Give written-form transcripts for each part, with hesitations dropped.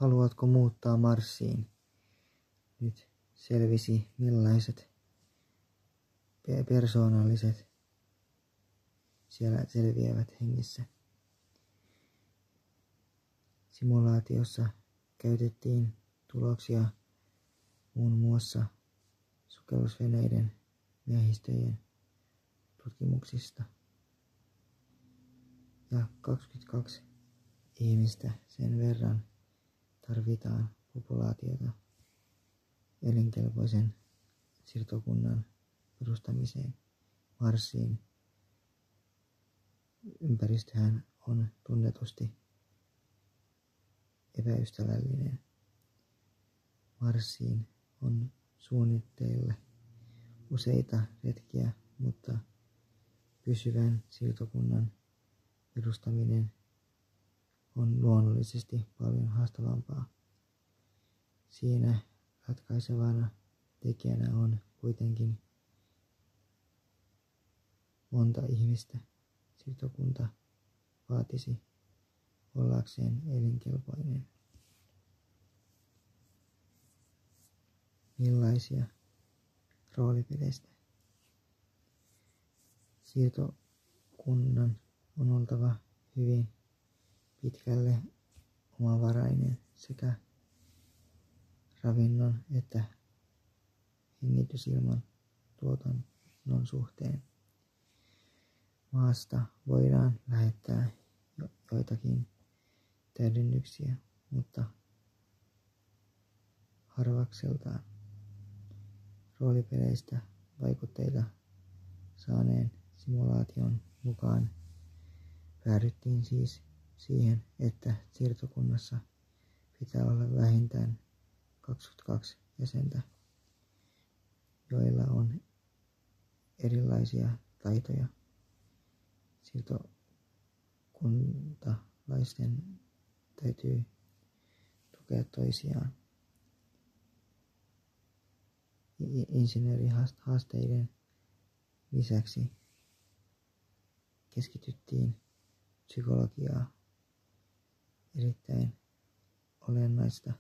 Haluatko muuttaa Marsiin? Nyt selvisi, millaiset persoonalliset siellä selviävät hengissä. Simulaatiossa käytettiin tuloksia muun muassa sukellusveneiden miehistöjen tutkimuksista. Ja 22 ihmistä sen verran tarvitaan populaatiota elinkelpoisen siirtokunnan perustamiseen Marsiin. Ympäristöhän on tunnetusti epäystävällinen. Marsiin on suunnitteilla useita retkiä, mutta pysyvän siirtokunnan perustaminen on luonnollisesti paljon haastavampaa. Siinä ratkaisevana tekijänä on kuitenkin monta ihmistä. Siirtokunta vaatisi ollakseen elinkelpoinen. Millaisia roolipeleistä? Siirtokunnan on oltava hyvin pitkälle omavarainen sekä ravinnon että hengitysilman tuotannon suhteen. Maasta voidaan lähettää joitakin täydennyksiä, mutta harvakseltaan. Roolipeleistä vaikutteita saaneen simulaation mukaan päädyttiin siis siihen, että siirtokunnassa pitää olla vähintään 22 jäsentä, joilla on erilaisia taitoja. Siirtokuntalaisten täytyy tukea toisiaan. Insinöörihaasteiden lisäksi keskityttiin psykologiaan. Erittäin olennaista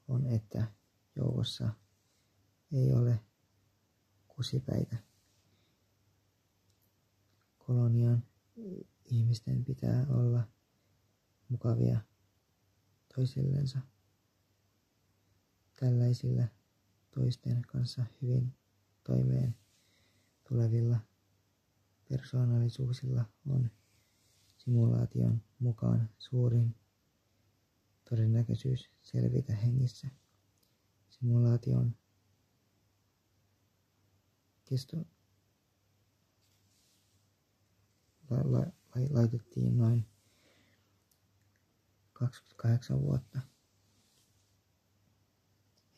on, että joukossa ei ole kusipäitä. Kolonian ihmisten pitää olla mukavia toisillensa. Tällaisilla toisten kanssa hyvin toimeen tulevilla persoonallisuuksilla on simulaation mukaan suurin todennäköisyys selvitä hengissä. Simulaation kesto laitettiin noin 28 vuotta.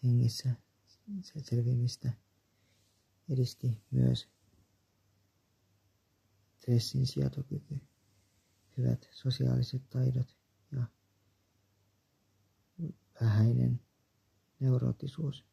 Hengissä selviämistä edisti myös stressin sietokyky, hyvät sosiaaliset taidot ja vähäinen neuroottisuus.